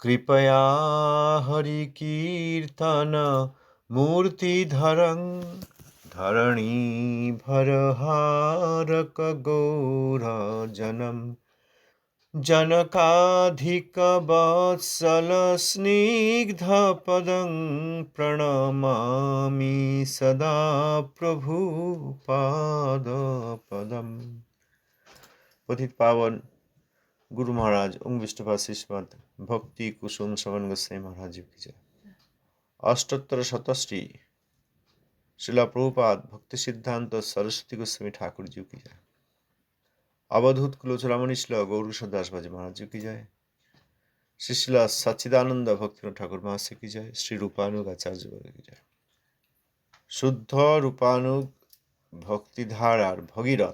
कृपया हरिकीर्तन मूर्तिधरं धरणीभरहारक गौरजनम् जनकाधिकवत्सलस्निग्धपदं प्रणमामि सदा प्रभुपादपदम्। पतित पावन गुरु महाराज ओम विष्णुपाद श्रीमद भक्ति कुसुम श्रवण गोस्वामी महाराज जी की जय। अष्टोत्तर शतश्री श्रीला प्रभुपाद भक्ति सिद्धांत सरस्वती गोस्वामी ठाकुर जी की जय। अवधूत कुलोचूड़ामणि श्री गौर दास बाजी महाराज जी की जय। श्री शिला सच्चिदानंद भक्ति ठाकुर महाशय की जय। श्री रूपानुग आचार्य वर्ग की जय। शुद्ध रूपानुग भक्तिधारार भगीरथ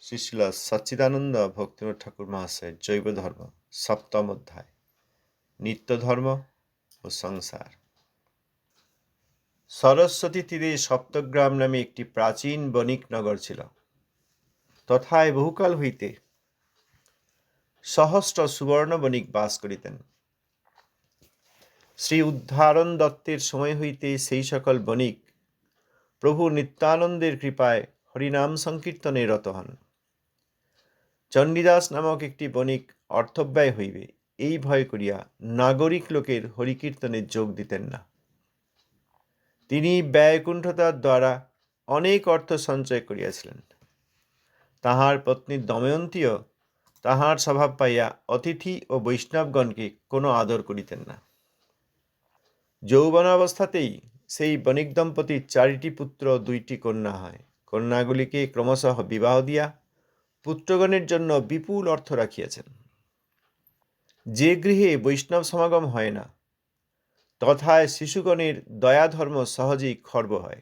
श्री शिला सच्चिदानंद भक्ति ठाकुर महाशय जैव धर्म सप्तम अध्याय नित्य धर्म ও সংসার। সরস্বতী তীরে সপ্তগ্রাম নামে একটি প্রাচীন বণিক নগর ছিল। তথায় বহুকাল হইতে সহস্র সুবর্ণ বণিক বাস করিতেন। শ্রী উদ্ধারণ দত্তের সময় হইতে সেই সকল বণিক প্রভু নিত্যানন্দের কৃপায় হরিনাম সংকীর্তনে রত হন। চণ্ডীদাস নামক একটি বণিক অর্থব্যয় হইবে এই ভয় করিয়া নাগরিক লোকের হরিকীর্তনে যোগ দিতেন না। তিনি ব্যয়কুণ্ঠতার দ্বারা অনেক অর্থ সঞ্চয় করিয়াছিলেন। তাহার পত্নী দময়ন্তীও তাহার স্বভাব পাইয়া অতিথি ও বৈষ্ণবগণকে কোনো আদর করিতেন না। যৌবনাবস্থাতেই সেই বণিক দম্পতির 4টি পুত্র 2টি কন্যা হয়। কন্যাগুলিকে ক্রমশঃ বিবাহ দিয়া পুত্রগণের জন্য বিপুল অর্থ রাখিয়াছেন। যে গৃহে বৈষ্ণব সমাগম হয় না তথায় শিশুগণের দয়াধর্ম সহজেই খর্ব হয়।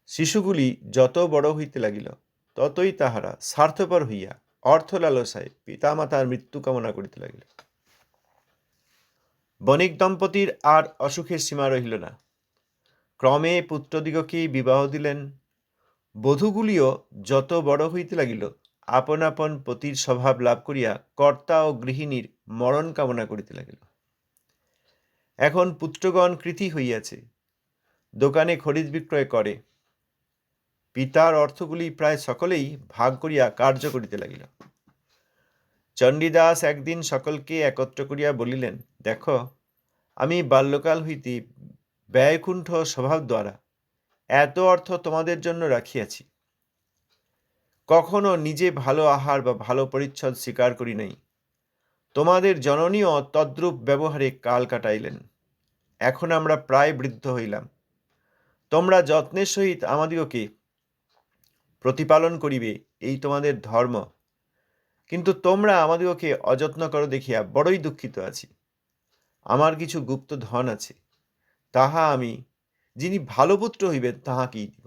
শিশুগুলি যত বড় হইতে লাগিল ততই তাহারা স্বার্থপর হইয়া অর্থ লালসায় পিতামাতার মৃত্যু কামনা করিতে লাগিল। বণিক দম্পতির আর অসুখের সীমা রহিল না। ক্রমে পুত্রদিগকে বিবাহ দিলেন। বধূগুলিও যত বড় হইতে লাগিল আপন আপন পতির স্বভাব লাভ করিয়া কর্তা ও গৃহিণীর মরণ কামনা করিতে লাগিল। এখন পুত্রগণ কৃতি হইয়াছে, দোকানে খরিদ বিক্রয় করে। পিতার অর্থগুলি প্রায় সকলেই ভাগ করিয়া কার্য করিতে লাগিল। চণ্ডীদাস একদিন সকলকে একত্র করিয়া বলিলেন, দেখো, আমি বাল্যকাল হইতে ব্যয়কুণ্ঠ স্বভাব দ্বারা এত অর্থ তোমাদের জন্য রাখিয়াছি। কখনো নিজে ভালো আহার বা ভালো পরিচ্ছদ স্বীকার করি নাই। তোমাদের জননীও তদ্রূপ ব্যবহারে কাল কাটাইলেন। এখন আমরা প্রায় বৃদ্ধ হইলাম। তোমরা যত্নের সহিত আমাদিগকে প্রতিপালন করিবে এই তোমাদের ধর্ম, কিন্তু তোমরা আমাদিগকে অযত্ন করো দেখিয়া বড়ই দুঃখিত আছি। আমার কিছু গুপ্ত ধন আছে, তাহা আমি যিনি ভালো পুত্র হইবেন তাহাকেই দিব।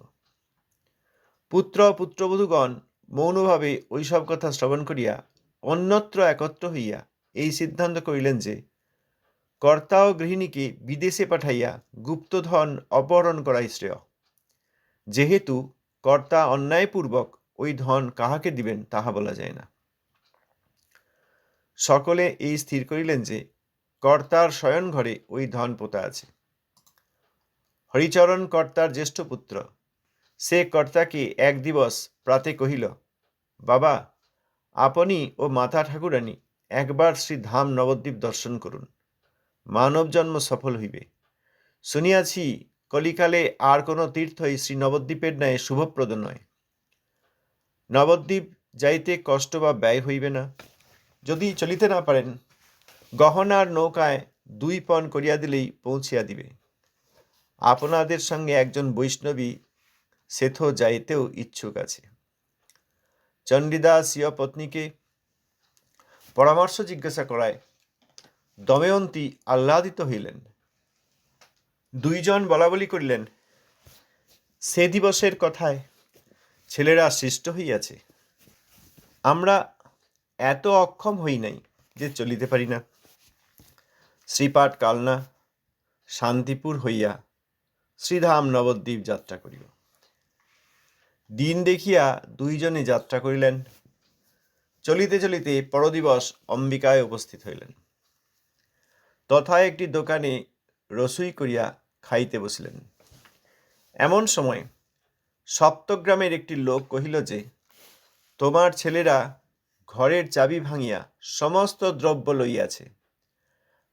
পুত্র পুত্রবধূগণ মৌনভাবে ওইসব কথা শ্রবণ করিয়া অন্যত্র একত্র হইয়া এই সিদ্ধান্ত করিলেন যে কর্তা ও গৃহিণীকে বিদেশে পাঠাইয়া গুপ্তধন অপহরণ করাই শ্রেয়। যেহেতু কর্তা অন্যায়পূর্বক ওই ধন কাহাকে দিবেন তাহা বলা যায় না। সকলে এই স্থির করিলেন যে কর্তার শয়ন ঘরে ওই ধন পোতা আছে। হরিচরণ কর্তার জ্যেষ্ঠ পুত্র, সে কর্তাকে এক দিবস প্রাতে কহিল, বাবা, আপনি ও মাতা ঠাকুরানী একবার শ্রী ধাম নবদ্বীপ দর্শন করুন, মানব জন্ম সফল হইবে। শুনিয়াছি কলিকালে আর কোনো তীর্থই শ্রী নবদ্বীপের ন্যায় শুভপ্রদ নয়। নবদ্বীপ যাইতে কষ্ট বা ব্যয় হইবে না। যদি চলিতে না পারেন, গহনার নৌকায় 2 পণ করিয়া দিলেই পৌঁছিয়া দিবে। আপনাদের সঙ্গে একজন বৈষ্ণবী সেথ যাইতেও ইচ্ছুক আছে। চণ্ডীদাস স্বীয় পত্নীকে পরামর্শ জিজ্ঞাসা করায় দময়ন্তী আহ্লাদিত হইলেন। 2 জন বলাবলি করিলেন, সে দিবসের কথায় ছেলেরা সৃষ্ট হইয়াছে। আমরা এত অক্ষম হই নাই যে চলিতে পারি না। শ্রীপাঠ কালনা শান্তিপুর হইয়া শ্রীধাম নবদ্বীপ যাত্রা করিব। দিন দেখিয়া 2 জনে যাত্রা করিলেন। চলিতে চলিতে পরদিবস অম্বিকায় উপস্থিত হইলেন। তথায় একটি দোকানে রসুই করিয়া খাইতে বসিলেন। এমন সময় সপ্তগ্রামের একটি লোক কহিল যে, তোমার ছেলেরা ঘরের চাবি ভাঙিয়া সমস্ত দ্রব্য লইয়াছে,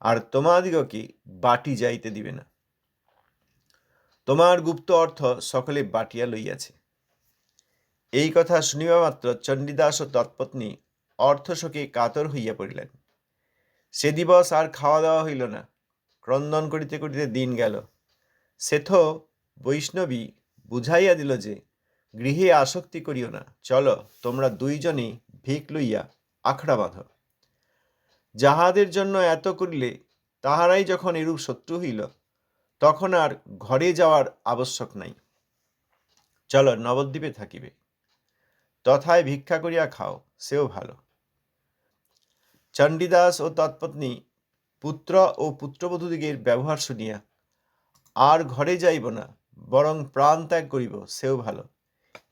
আর তোমাদিগকে বাটি যাইতে দিবে না। তোমার গুপ্ত অর্থ সকলে বাটিয়া লইয়াছে। এই কথা শুনিবা মাত্র চণ্ডীদাস ও তৎপত্নী অর্থশোকে কাতর হইয়া পড়িলেন। সে দিবস আর খাওয়া দাওয়া হইল না। ক্রন্দন করিতে করিতে দিন গেল। সেথ বৈষ্ণবী বুঝাইয়া দিল যে, গৃহে আসক্তি করিও না, চলো তোমরা দুইজনই ভিক লইয়া আখড়া বাঁধো। যাহাদের জন্য এত করিলে তাহারাই যখন এরূপ শত্রু হইল, তখন আর ঘরে যাওয়ার আবশ্যক নাই। চলো নবদ্বীপে থাকিবে, তথায় ভিক্ষা করিয়া খাও, সেও ভালো। চণ্ডীদাস ও তৎপত্নী পুত্র ও পুত্রবধূদিগের ব্যবহার শুনিয়া আর ঘরে যাইব না, বরং প্রাণ ত্যাগ করিব, সেও ভালো,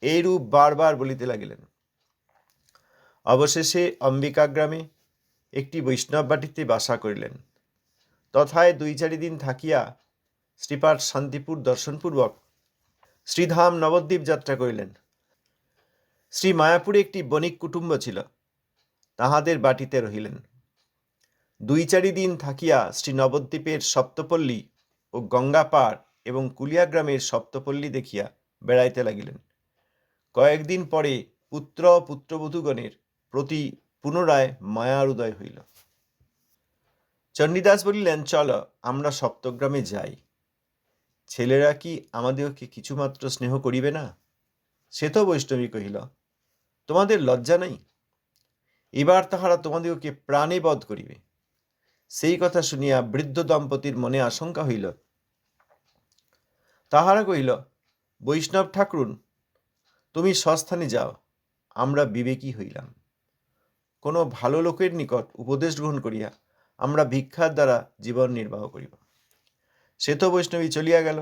এইরূপ বারবার বলিতে লাগিলেন। অবশেষে অম্বিকা গ্রামে একটি বৈষ্ণব বাটিতে বাসা করিলেন। তথায় 2-4 দিন থাকিয়া শ্রীপাদ শান্তিপুর দর্শনপূর্বক শ্রীধাম নবদ্বীপ যাত্রা করিলেন। শ্রী মায়াপুরে একটি বণিক কুটুম্ব ছিল, তাহাদের বাটিতে রহিলেন। 2-4 দিন থাকিয়া শ্রী নবদ্বীপের সপ্তপল্লী ও গঙ্গাপাড় এবং কুলিয়া গ্রামের সপ্তপল্লী দেখিয়া বেড়াইতে লাগিলেন। কয়েকদিন পরে পুত্র পুত্রবধূগণের প্রতি পুনরায় মায়ার উদয় হইল। চণ্ডীদাস বলিলেন, চলো আমরা সপ্তগ্রামে যাই। ছেলেরা কি আমাদেরকে কিছুমাত্র স্নেহ করিবে না? সে তো বৈষ্ণবী কহিল, তোমাদের লজ্জা নাই? এবার তাহারা তোমাদিগকে প্রাণে বধ করিবে। সেই কথা শুনিয়া বৃদ্ধ দম্পতির মনে আশঙ্কা হইল। তাহারা কহিল, বৈষ্ণব ঠাকুরুন, তুমি স্বস্থানে যাও, আমরা বিবেকী হইলাম। কোনো ভালো লোকের নিকট উপদেশ গ্রহণ করিয়া আমরা ভিক্ষার দ্বারা জীবন নির্বাহ করিব। সে তো বৈষ্ণবী চলিয়া গেল।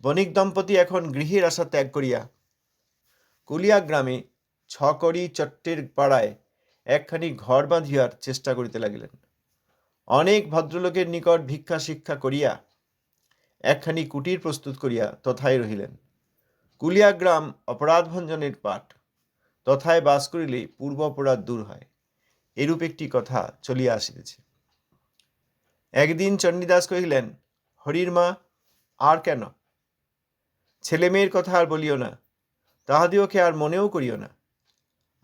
বণিক দম্পতি এখন গৃহের আশা ত্যাগ করিয়া কুলিয়া গ্রামে 6 কড়ি চট্টের পাড়ায় একখানি ঘর বাঁধিয়ার চেষ্টা করিতে লাগিলেন। অনেক ভদ্রলোকের নিকট ভিক্ষা শিক্ষা করিয়া একখানি কুটির প্রস্তুত করিয়া তথায় রহিলেন। কুলিয়া গ্রাম অপরাধ ভঞ্জনের পাট, তথায় বাস করিলে পূর্ব অপরাধ দূর হয়, এরূপ একটি কথা চলিয়া আসিতেছে। একদিন চণ্ডীদাস কহিলেন, হরির মা, আর কেন? ছেলে মেয়ের কথা আর বলিও না, তাহাদিওকে আর মনেও করিও না।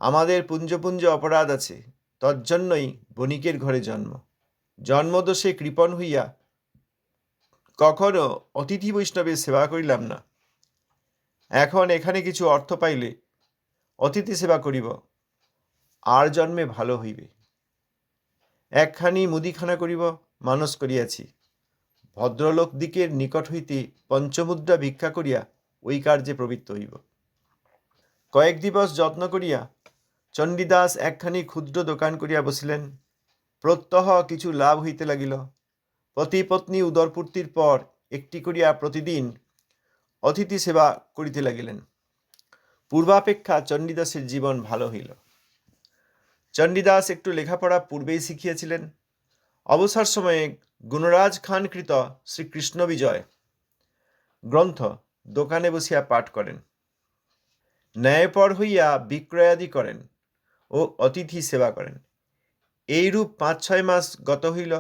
আমাদের পুঞ্জ পুঞ্জ অপরাধ আছে, তজ্জন্যই বণিকের ঘরে জন্ম। জন্মদোষে কৃপণ হইয়া কখনো অতিথি বৈষ্ণবের সেবা করিলাম না। এখন এখানে কিছু অর্থ পাইলে অতিথি সেবা করিব, আর জন্মে ভালো হইবে। একখানি মুদিখানা করিব মানস করিয়াছি। ভদ্রলোক দিকের নিকট হইতে পঞ্চমুদ্রা ভিক্ষা করিয়া ওই কার্যে প্রবৃত্ত হইব। কয়েক দিবস যত্ন করিয়া চণ্ডীদাস একখানি ক্ষুদ্র দোকান করিয়া বসিলেন। প্রত্যহ কিছু লাভ হইতে লাগিল। পতি পত্নী উদরপূর্তির পর একটি করিয়া প্রতিদিন অতিথি সেবা করিতে লাগিলেন। পূর্বাপেক্ষা চণ্ডীদাসের জীবন ভালো হইল। চণ্ডীদাস একটু লেখাপড়া পূর্বেই শিখিয়াছিলেন। অবসর সময়ে গুণরাজ খান কৃত শ্রীকৃষ্ণ বিজয় গ্রন্থ দোকানে বসিয়া পাঠ করেন। ন্যায়পর হইয়া বিক্রয়াদি করেন ও অতিথি সেবা করেন। এইরূপ 5-6 মাস গত হইল।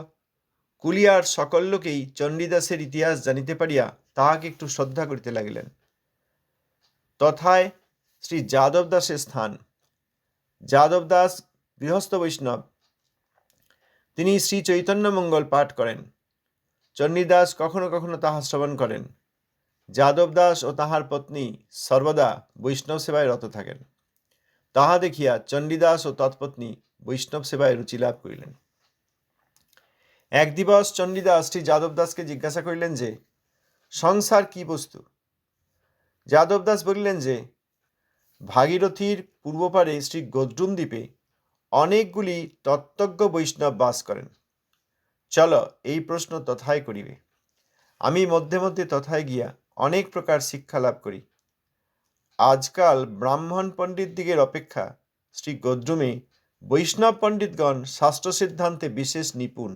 কুলিয়ার সকল লোকেই চণ্ডীদাসের ইতিহাস জানিতে পারিয়া তাহাকে একটু শ্রদ্ধা করিতে লাগিলেন। তথায় শ্রী যাদব দাসের স্থান। যাদব দাস গৃহস্থ বৈষ্ণব। তিনি শ্রী চৈতন্য মঙ্গল পাঠ করেন। চণ্ডীদাস কখনো কখনো তাহা শ্রবণ করেন। যাদব দাস ও তাহার পত্নী সর্বদা বৈষ্ণব সেবায় রত থাকেন। তাহা দেখিয়া চণ্ডীদাস ও তৎপত্নী বৈষ্ণব সেবায় রুচি লাভ করিলেন। এক দিবস চণ্ডীদাস শ্রী যাদব দাসকে জিজ্ঞাসা করিলেন যে, সংসার কি বস্তু? যাদব দাস বলিলেন যে, ভাগীরথীর পূর্বপারে শ্রী গদ্রুম দ্বীপে অনেকগুলি তত্ত্বজ্ঞ বৈষ্ণব বাস করেন। চলো এই প্রশ্ন তথায় করিবে। আমি মধ্যে মধ্যে তথায় গিয়া অনেক প্রকার শিক্ষা লাভ করি। আজকাল ব্রাহ্মণ পণ্ডিত দিগের অপেক্ষা শ্রী গদ্রুমে বৈষ্ণব পণ্ডিতগণ শাস্ত্র সিদ্ধান্তে বিশেষ নিপুণ।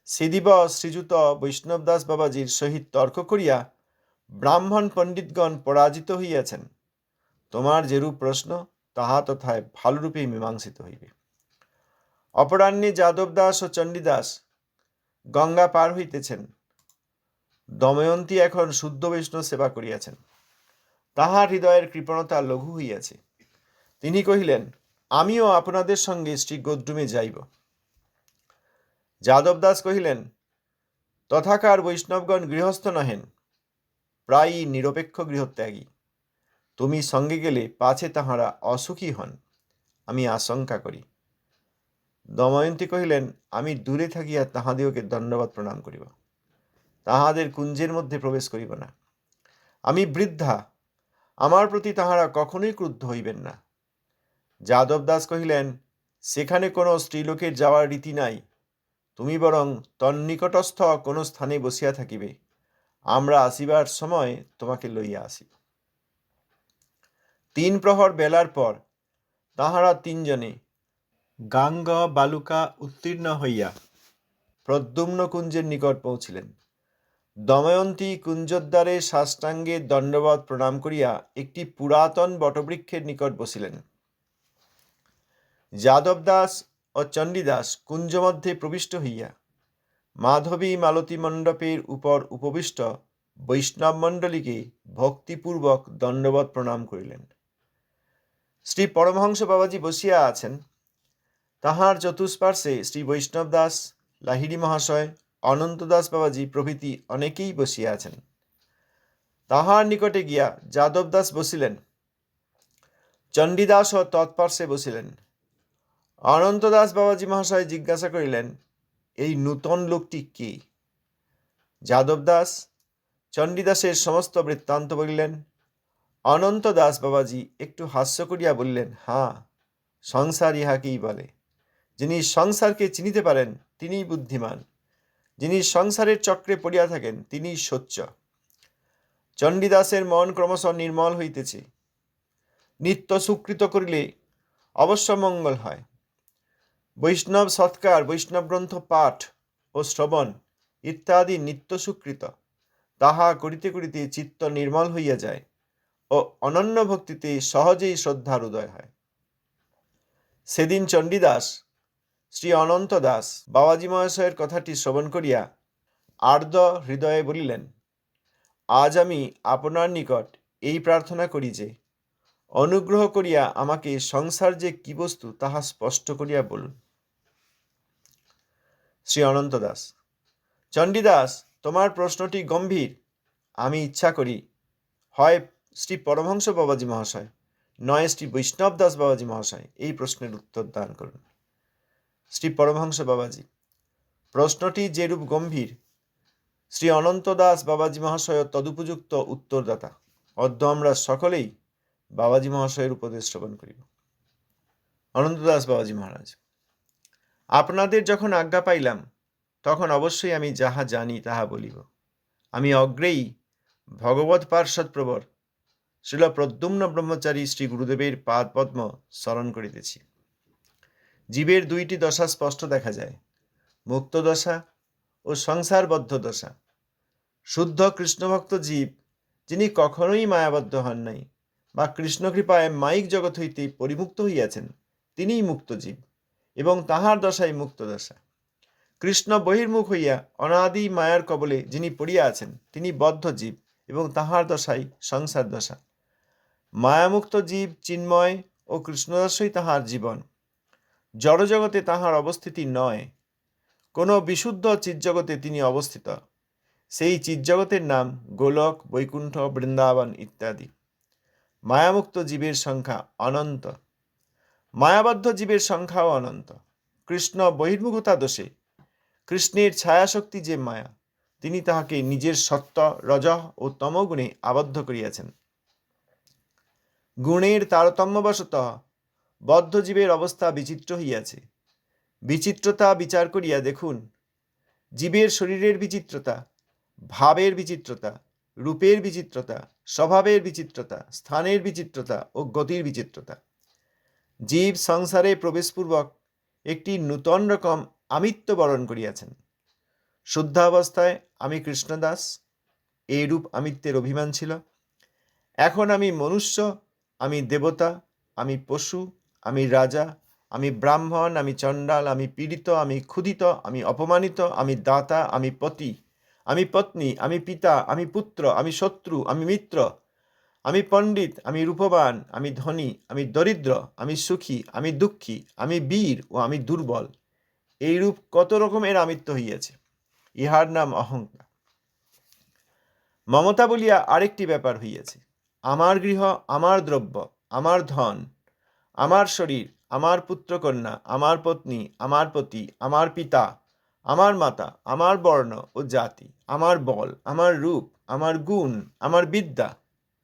সেদিবস শ্রীযুত বৈষ্ণবদাস বাবাজীর সহিত তর্ক করিয়া ব্রাহ্মণ পণ্ডিতগণ পরাজিত হইয়াছেন। তোমার যেরূপ প্রশ্ন তাহা তথায় ভালরূপেই মীমাংসিত হইবে। অপরাহ্নে যাদবদাস ও চণ্ডীদাস গঙ্গা পার হইতেছেন। দময়ন্তী এখন শুদ্ধ বৈষ্ণব সেবা করিয়াছেন। তাহার হৃদয়ের কৃপণতা লঘু হইয়াছে। তিনি কহিলেন, আমিও আপনাদের সঙ্গে শ্রী গোদ্রুমে যাইব। যাদবদাস কহিলেন, তথাকার বৈষ্ণবগণ গৃহস্থ নহেন, প্রায়ই নিরপেক্ষ গৃহত্যাগী। তুমি সঙ্গে গেলে পাছে তাহারা অসুখী হন, আমি আশঙ্কা করি। দময়ন্তী কহিলেন, আমি দূরে থাকিয়া তাহাদিওকে দণ্ডবৎ প্রণাম করিব, তাহাদের কুঞ্জের মধ্যে প্রবেশ করিব না। আমি বৃদ্ধা, আমার প্রতি তাহারা কখনোই ক্রুদ্ধ হইবেন না। যাদবদাস কহিলেন, সেখানে কোনো স্ত্রীলোকের যাওয়ার রীতি নাই। তুমি বরং তন্নিকটস্থ কোনো স্থানে বসিয়া থাকিবে, আমরা আসিবার সময় তোমাকে লইয়া আসিব। 3 প্রহর বেলার পর তাহারা তিনজনে গাঙ্গ বালুকা উত্তীর্ণ হইয়া প্রদ্যুম্ন কুঞ্জের নিকট পৌঁছিলেন। দময়ন্তী কুঞ্জদ্বারে সাষ্টাঙ্গে দণ্ডবৎ প্রণাম করিয়া একটি পুরাতন বটবৃক্ষের নিকট বসিলেন। যাদবদাস ও চণ্ডীদাস কুঞ্জমধ্যে প্রবিষ্ট হইয়া মাধবী মালতী মণ্ডপের উপর উপবিষ্ট বৈষ্ণব মণ্ডলীকে ভক্তিপূর্বক দণ্ডবৎ প্রণাম করিলেন। শ্রী পরমহংস বাবাজী বসিয়া আছেন। তাহার চতুষ্পার্শ্বে শ্রী বৈষ্ণবদাস, লাহিড়ী মহাশয়, অনন্তদাস বাবাজী প্রভৃতি অনেকেই বসিয়া আছেন। তাহার নিকটে গিয়া যাদবদাস বসিলেন। চণ্ডীদাসও তৎপার্শ্বে বসিলেন। অনন্তদাস বাবাজী মহাশয় জিজ্ঞাসা করিলেন, এই নূতন লোকটি কে? যাদবদাস চণ্ডীদাসের সমস্ত বৃত্তান্ত বলিলেন। অনন্তদাস বাবাজী একটু হাস্য করিয়া বলিলেন, হাঁ, সংসার ইহাকেই বলে। যিনি সংসারকে চিনিতে পারেন তিনিই বুদ্ধিমান, যিনি সংসারের চক্রে পড়িয়া থাকেন তিনিই সোচ্চ। চণ্ডীদাসের মন ক্রমশ নির্মল হইতেছে। নিত্য সুকৃত করিলে অবশ্য মঙ্গল হয়। বৈষ্ণব সৎকার, বৈষ্ণব গ্রন্থ পাঠ ও শ্রবণ ইত্যাদি নিত্য সুকৃত, তাহা করিতে করিতে চিত্ত নির্মল হইয়া যায় ও অনন্য ভক্তিতে সহজেই শ্রদ্ধার উদয় হয়। সেদিন চণ্ডীদাস শ্রী অনন্ত দাস বাবাজী মহাশয়ের কথাটি শ্রবণ করিয়া আর্দ্র হৃদয়ে বলিলেন, আজ আমি আপনার নিকট এই প্রার্থনা করি যে অনুগ্রহ করিয়া আমাকে সংসার যে কি বস্তু তাহা স্পষ্ট করিয়া বলুন। শ্রী অনন্ত দাস, চণ্ডীদাস, তোমার প্রশ্নটি গম্ভীর। আমি ইচ্ছা করি হয় শ্রী পরমহংস বাবাজী মহাশয় নয় শ্রী বৈষ্ণব দাস বাবাজী মহাশয় এই প্রশ্নের উত্তর দান করুন। শ্রী পরমহংস বাবাজী, প্রশ্নটি যেরূপ গম্ভীর, শ্রী অনন্ত দাস বাবাজী মহাশয় তদুপযুক্ত উত্তরদাতা। অদ্য আমরা সকলেই বাবাজী মহাশয়ের উপদেশ শ্রবণ করিব। অনন্ত দাস বাবাজী মহারাজ, আপনাদের যখন আজ্ঞা পাইলাম তখন অবশ্যই আমি যাহা জানি তাহা বলিব। আমি অগ্রেই ভগবৎ পার্ষদ প্রবর শ্রীল প্রদ্যুম্ন ব্রহ্মচারী শ্রী গুরুদেবের পাদপদ্ম স্মরণ করিতেছি। জীবের 2টি দশা স্পষ্ট দেখা যায়, মুক্ত দশা ও সংসারবদ্ধ দশা। শুদ্ধ কৃষ্ণভক্ত জীব, যিনি কখনোই মায়াবদ্ধ হন নাই বা কৃষ্ণকৃপায় মায়িক জগৎ হইতে পরিমুক্ত হইয়াছেন, তিনিই মুক্ত জীব এবং তাহার দশাই মুক্ত দশা। কৃষ্ণ বহির্মুখ হইয়া অনাদি মায়ার কবলে যিনি পড়িয়া আছেন, তিনি বদ্ধ জীব এবং তাহার দশাই সংসার দশা। মায়ামুক্ত জীব চিন্ময় ও কৃষ্ণদর্শই তাহার জীবন। জড়জগতে তাহার অবস্থিতি নয়, কোনো বিশুদ্ধ চিৎজগতে তিনি অবস্থিত। সেই চিৎজগতের নাম গোলক, বৈকুণ্ঠ, বৃন্দাবন ইত্যাদি। মায়ামুক্ত জীবের সংখ্যা অনন্ত, মায়াবদ্ধ জীবের সংখ্যাও অনন্ত। কৃষ্ণ বহির্মুখতা দোষে কৃষ্ণের ছায়াশক্তি যে মায়া, তিনি তাহাকে নিজের সত্য, রজঃ ও তমগুণে আবদ্ধ করিয়াছেন। গুণের তারতম্যবশতঃ বদ্ধ জীবের অবস্থা বিচিত্র হইয়াছে। বিচিত্রতা বিচার করিয়া দেখুন। জীবের শরীরের বিচিত্রতা, ভাবের বিচিত্রতা, রূপের বিচিত্রতা, স্বভাবের বিচিত্রতা, স্থানের বিচিত্রতা ও গতির বিচিত্রতা। জীব সংসারে প্রবেশপূর্বক একটি নূতন রকম আমিত্ব বরণ করিয়াছেন। শুদ্ধাবস্থায় আমি কৃষ্ণদাস, এইরূপ আমিত্বের অভিমান ছিল। এখন আমি মনুষ্য, আমি দেবতা, আমি পশু, আমি রাজা, আমি ব্রাহ্মণ, আমি চণ্ডাল, আমি পীড়িত, আমি ক্ষুধিত, আমি অপমানিত, আমি দাতা, আমি পতি, আমি পত্নী, আমি পিতা, আমি পুত্র, আমি শত্রু, আমি মিত্র, আমি পণ্ডিত, আমি রূপবান, আমি ধনী, আমি দরিদ্র, আমি সুখী, আমি দুঃখী, আমি বীর ও আমি দুর্বল, এইরূপ কত রকমের আমিত্ব হইয়াছে। ইহার নাম অহংকার। মমতা বলিয়া আরেকটি ব্যাপার হইয়াছে। আমার গৃহ, আমার দ্রব্য, আমার ধন, আমার শরীর, আমার পুত্রকন্যা, আমার পত্নী, আমার পতি, আমার পিতা, আমার মাতা, আমার বর্ণ ও জাতি, আমার বল, আমার রূপ, আমার গুণ, আমার বিদ্যা,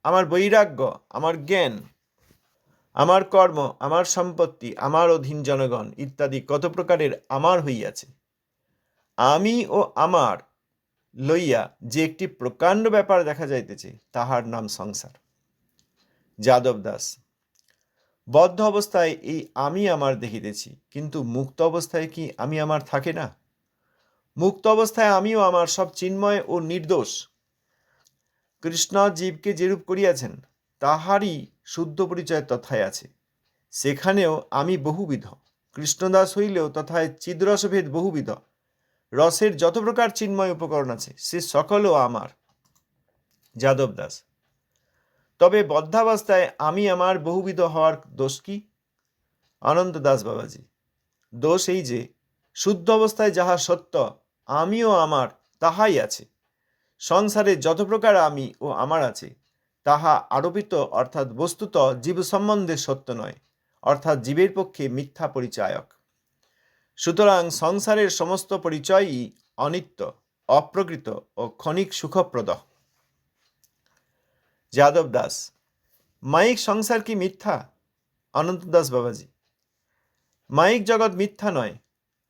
আমার বৈরাগ্য, আমার জ্ঞান, আমার কর্ম, আমার সম্পত্তি, আমার অধীন জনগণ ইত্যাদি কত প্রকারের আমার হইয়াছে। আমি ও আমার লইয়া যে একটি প্রকাণ্ড ব্যাপার দেখা যাইতেছে, তাহার নাম সংসার। যাদব দাস। বদ্ধ অবস্থায় এই আমি আমার দেখিতেছি, কিন্তু মুক্ত অবস্থায় কি আমি আমার থাকে না? মুক্ত অবস্থায় আমিও আমার সব চিন্ময় ও নির্দোষ। কৃষ্ণ জীবকে যেরূপ করিয়াছেন, তাহারই শুদ্ধ পরিচয় তথায় আছে। সেখানেও আমি বহুবিধ। কৃষ্ণদাস হইলেও তথায় চিদ্রসভেদ বহুবিধ। রসের যত প্রকার চিন্ময় উপকরণ আছে, সে সকলও আমার। যাদব দাস। তবে বদ্ধাবস্থায় আমি আমার বহুবিধ হওয়ার দোষ কি? অনন্ত দাস বাবাজি। দোষ এই যে, শুদ্ধ অবস্থায় যাহা সত্য, আমিও আমার তাহাই আছে। সংসারে যত প্রকার আমি ও আমার আছে, তাহা আরোপিত অর্থাৎ বস্তুত জীব সম্বন্ধে সত্য নয়, অর্থাৎ জীবের পক্ষে মিথ্যা পরিচায়ক। সুতরাং সংসারের সমস্ত পরিচয়ই অনিত্য, অপ্রকৃত ও ক্ষণিক সুখপ্রদ। যাদব দাস। মায়িক সংসার কি মিথ্যা? অনন্ত দাস বাবাজি। মায়িক জগৎ মিথ্যা নয়।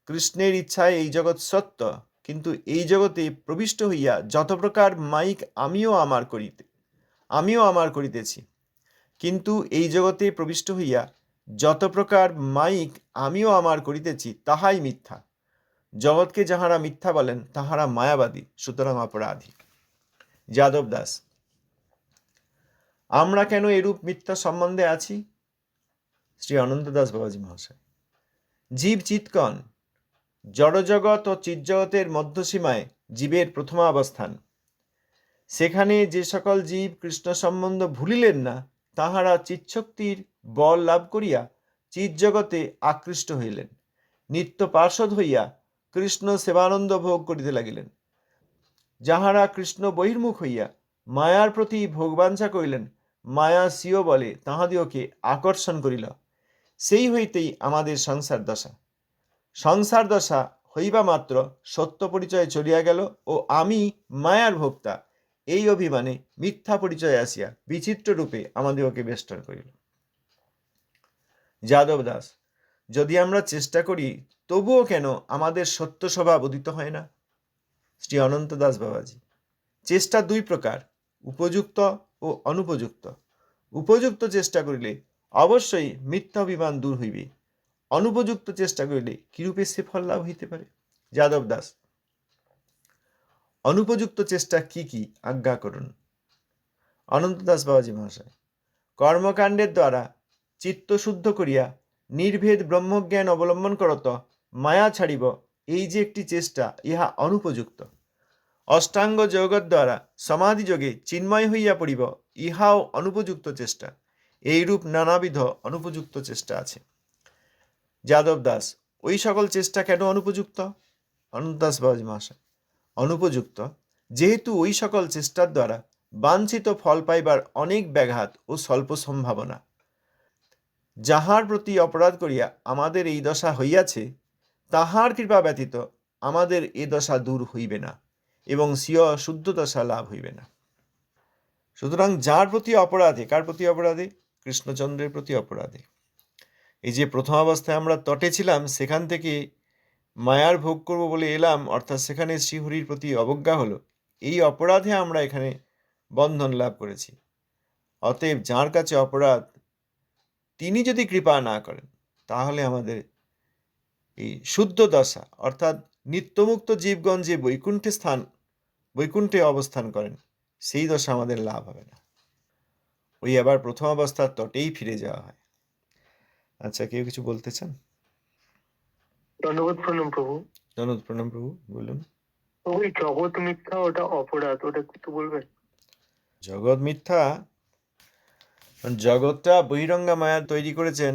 কৃষ্ণের ইচ্ছায় এই জগৎ সত্য, কিন্তু এই জগতে প্রবিষ্ট হইয়া যত প্রকার মায়িক আমিও আমার করিতেছি, কিন্তু এই জগতে প্রবিষ্ট হইয়া যত প্রকার মায়িক আমিও আমার করিতেছি, তাহাই মিথ্যা। জগৎকে যাহারা মিথ্যা বলেন, তাহারা মায়াবাদী, সুতরাং অপরাধী। যাদব দাস। আমরা কেন এরূপ মিথ্যা সম্বন্ধে আছি? শ্রী অনন্ত দাস বাবাজি মহাশয়। জীব চিৎকণ। জড়জগৎ ও চিৎজগতের মধ্যসীমায় জীবের প্রথমাবস্থান। সেখানে যে সকল জীব কৃষ্ণ সম্বন্ধ ভুলিলেন না, তাহারা চিৎশক্তির বল লাভ করিয়া চিৎজগতে আকৃষ্ট হইলেন। নিত্য পার্ষদ হইয়া কৃষ্ণ সেবানন্দ ভোগ করিতে লাগিলেন। যাহারা কৃষ্ণ বহির্মুখ হইয়া মায়ার প্রতি ভোগবাঞ্ছা করিলেন, মায়া স্বীয় বলে তাহাদিওকে আকর্ষণ করিল। সেই হইতেই আমাদের সংসার দশা। সংসার দশা হইবা মাত্র সত্য পরিচয় চলিয়া গেল ও আমি মায়ার ভোক্তা, এই অভিমানে মিথ্যা পরিচয় আসিয়া বিচিত্র রূপে আমাদিওকে বেষ্টন করিল। যাদব দাস। যদি আমরা চেষ্টা করি, তবুও কেন আমাদের সত্য স্বভাব উদিত হয় না? শ্রী অনন্ত দাস বাবাজি। চেষ্টা দুই প্রকার, উপযুক্ত ও অনুপযুক্ত। উপযুক্ত চেষ্টা করিলে অবশ্যই মিথ্যা অভিমান দূর হইবে। অনুপযুক্ত চেষ্টা করিলে কিরূপে সে ফল লাভ হইতে পারে? যাদব দাস। অনুপযুক্ত চেষ্টা কি কি আজ্ঞা করুন। অনন্ত দাস বাবাজি মহাশয়। কর্মকাণ্ডের দ্বারা চিত্ত শুদ্ধ করিয়া নির্ভেদ ব্রহ্মজ্ঞান অবলম্বন করত মায়া ছাড়িব, এই যে একটি চেষ্টা, ইহা অনুপযুক্ত। অষ্টাঙ্গ যোগের দ্বারা সমাধি যোগে চিন্ময় হইয়া পড়িব, ইহাও অনুপযুক্ত চেষ্টা। এইরূপ নানাবিধ অনুপযুক্ত চেষ্টা আছে। যাদব দাস। ওই সকল চেষ্টা কেন অনুপযুক্ত? অনন্ত দাস বাবাজি মহাশয়। অনুপযুক্ত যেহেতু ওই সকল চেষ্টার দ্বারা বাঞ্ছিত ফল পাইবার অনেক ব্যাঘাত ও স্বল্প সম্ভাবনা। যাহার প্রতি অপরাধ করিয়া আমাদের এই দশা হইয়াছে, তাহার কৃপা ব্যতীত আমাদের এ দশা দূর হইবে না এবং স্বীয় শুদ্ধ দশা লাভ হইবে না। সুতরাং যার প্রতি অপরাধে, কার প্রতি অপরাধে? কৃষ্ণচন্দ্রের প্রতি অপরাধে। এই যে প্রথম অবস্থায় আমরা তটে ছিলাম, সেখান থেকে মায়ার ভোগ করব বলে এলাম, অর্থাৎ সেখানে শ্রীহরির প্রতি অবজ্ঞা হলো, এই অপরাধে আমরা এখানে বন্ধন লাভ করেছি। অতএব যার কাছে অপরাধ, তিনি যদি কৃপা না করেন, তাহলে আমাদের এই শুদ্ধ দশা অর্থাৎ নিত্যমুক্ত জীবগণ যে বৈকুণ্ঠে অবস্থান করেন, সেই দশা আমাদের লাভ হবে না। ওই আবার প্রথম অবস্থার তটেই ফিরে যাওয়া হয়। আচ্ছা, কেউ কিছু বলতে চান? ধন্যবাদ, প্রণাম প্রভু। ধন্যবাদ, প্রণাম প্রভু, বলুন। ওই জগৎ মিথ্যা, ওটা অপরাধ, ওটা একটু বলবেন? জগৎ মিথ্যা, জগৎটা বহিরঙ্গা মায়া তৈরি করেছেন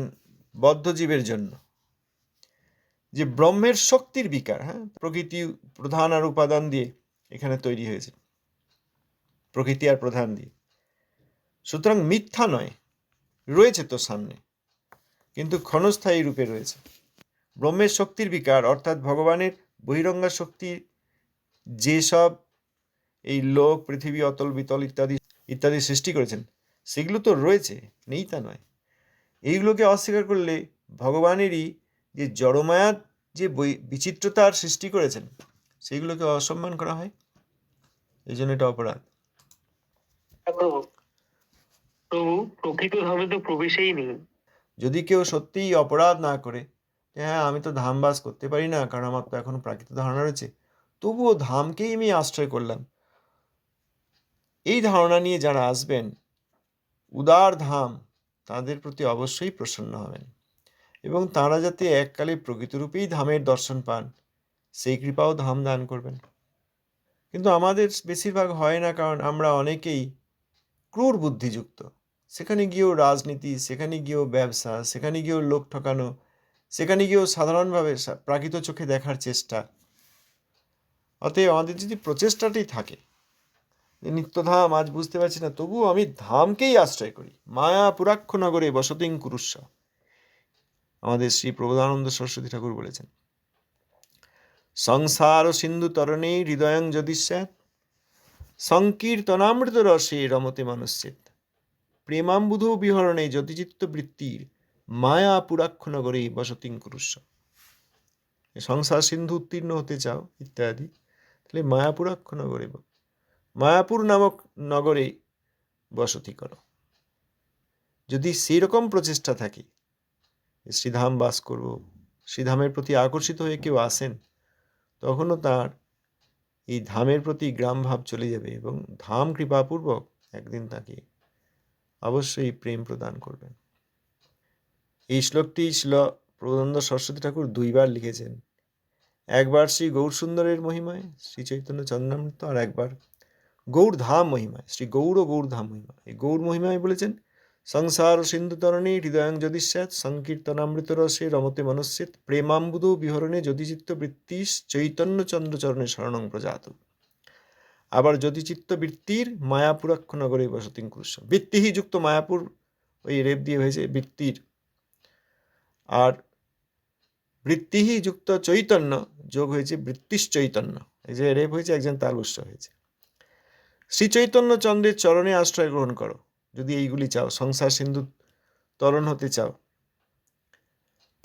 বদ্ধ জীবের জন্য, যে ব্রহ্মের শক্তির বিকার। হ্যাঁ, প্রকৃতি প্রধান আর উপাদান দিয়ে এখানে তৈরি হয়েছে, প্রকৃতি আর প্রধান দিয়ে। সুতরাং মিথ্যা নয়, রয়েছে তো সামনে, কিন্তু ক্ষণস্থায়ী রূপে রয়েছে। ব্রহ্মের শক্তির বিকার অর্থাৎ ভগবানের বহিরঙ্গা শক্তি যেসব এই লোক, পৃথিবী, অতল বিতল ইত্যাদি ইত্যাদি সৃষ্টি করেছেন, সেগুলো তো রয়েছে, নেই তা নয়। এইগুলোকে অস্বীকার করলে ভগবানেরই যে জড়মায়ার যে বিচিত্রতার সৃষ্টি করেছেন, সেগুলোকে অসম্মান করা হয়, এই জন্য এটা অপরাধ। প্রভু, প্রকৃত ধামে তো প্রবেশেই নেই। যদি কেউ সত্যিই অপরাধ না করে, হ্যাঁ আমি তো ধামবাস করতে পারি না কারণ আমার তো এখনো প্রাকৃত ধারণা রয়েছে, তবুও ধামকেই আমি আশ্রয় করলাম, এই ধারণা নিয়ে যারা আসবেন, উদার ধাম তাদের প্রতি অবশ্যই প্রসন্ন হবেন, এবং তারা যাতে এককালে প্রকৃতরূপেই ধামের দর্শন পান, সেই কৃপাও ধাম দান করবেন। কিন্তু আমাদের বেশিরভাগ হয় না, কারণ আমরা অনেকেই ক্রূর বুদ্ধিযুক্ত। সেখানে গিয়েও রাজনীতি, সেখানে গিয়েও ব্যবসা, সেখানে গিয়েও লোক ঠকানো, সেখানে গিয়েও সাধারণভাবে প্রাকৃত চোখে দেখার চেষ্টা। অতএব আমাদের যদি প্রচেষ্টাটি থাকে যে নিত্যধাম আজ বুঝতে পারছি না, তবুও আমি ধামকেই আশ্রয় করি, মায়া পুরাক্ষ নগরে বসতিং কুরুস্ব, আমাদের শ্রী প্রবোধানন্দ সরস্বতী ঠাকুর বলেছেন। সংসার সিন্ধু তরণে হৃদয়ং যদি স্যাৎ, সংকীর্তনামৃত রসে রমতে মানুষ্যেত, প্রেমাম্বুধ বিহরণে যতিচিত্ত বৃত্তির, মায়া পুরাক্ষ নগরে বসতিং কুরুস্ব। সংসার সিন্ধু উত্তীর্ণ হতে চাও ইত্যাদি, তাহলে মায়াপুরাক্ষ নগরে, মায়াপুর নামক নগরে বসতি করো। যদি সেইরকম প্রচেষ্টা থাকে, শ্রীধাম বাস করব, শ্রীধামের প্রতি আকর্ষিত হয়ে কেউ আসেন, তখনও তার এই ধামের প্রতি গ্রাম ভাব চলে যাবে, এবং ধাম কৃপাপূর্বক একদিন তাকে অবশ্যই প্রেম প্রদান করবেন। এই শ্লোকটি শ্রী প্রবোধানন্দ সরস্বতী ঠাকুর দুইবার লিখেছেন, একবার শ্রী গৌরসুন্দরের মহিমায় শ্রী চৈতন্য চন্দ্রামৃত, আর একবার গৌর ধাম মহিমায় শ্রী গৌর ও গৌর ধাম মহিমা। এই গৌর মহিমায় বলেছেন, সংসার সিন্ধু তরণে হৃদয়ং যদি স্যাৎ, সংকীর্তনামৃত রসে রমতে মনুষ্যেত, প্রেমাম্বুধ বিহরণে যদি চিত্ত বৃত্তিস, চৈতন্য চন্দ্রচরণে শরণং প্রজাত। আবার যদি চিত্ত বৃত্তির, মায়াপুরাক্ষ নগরে বসতিং কুরুস্ব। বৃত্তিহি যুক্ত মায়াপুর, ওই রেপ দিয়ে হয়েছে বৃত্তির, আর বৃত্তিহি যুক্ত চৈতন্য যোগ হয়েছে বৃত্তিশ চৈতন্য, এই যে রেপ হয়েছে একজন তালুস্য হয়েছে। শ্রী চৈতন্য চন্দ্রের চরণে আশ্রয় গ্রহণ করো যদি এইগুলি চাও, সংসার সিন্ধু তরণ হতে চাও,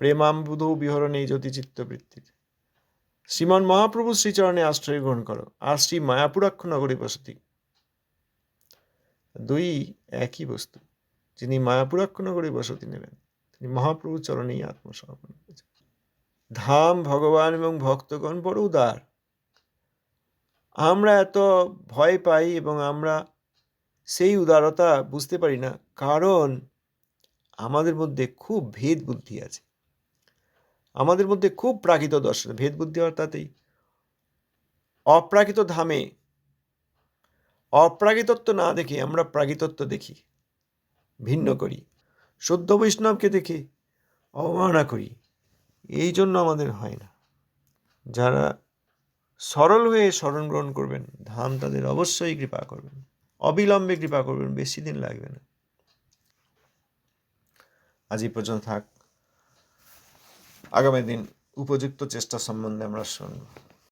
প্রেমাম্বুধ বিহরণে জ্যোতি চিত্তবৃত্তির। শ্রীমান মহাপ্রভু শ্রীচরণে আশ্রয় গ্রহণ করো, আর শ্রী মায়াপুরাক্ষ নগরী বসতি। দুই একই বস্তু। যিনি মায়াপুরাক্ষ নগরী বসতি নেবেন, তিনি মহাপ্রভু চরণেই আত্মসমর্পণ করেছেন। ধাম, ভগবান এবং ভক্তগণ বড় উদার। আমরা এত ভয় পাই এবং আমরা সেই উদারতা বুঝতে পারি না, কারণ আমাদের মধ্যে খুব ভেদ বুদ্ধি আছে, আমাদের মধ্যে খুব প্রাকৃত দর্শন। ভেদ বুদ্ধি অর্থাৎই অপ্রাকৃত ধামে অপ্রাকৃতত্ব না দেখে আমরা প্রাকৃতত্ব দেখি, ভিন্ন করি, শুদ্ধ বৈষ্ণবকে দেখে অবমাননা করি, এই জন্য আমাদের হয় না। যারা সরল হয়ে শরণ গ্রহণ করবেন, ধাম তাদের অবশ্যই কৃপা করবেন, অবিলম্বে কৃপা করবেন, বেশি দিন লাগবে না। আজ এই পর্যন্ত থাক, আগামী দিন উপযুক্ত চেষ্টা সম্বন্ধে আমরা শুনব।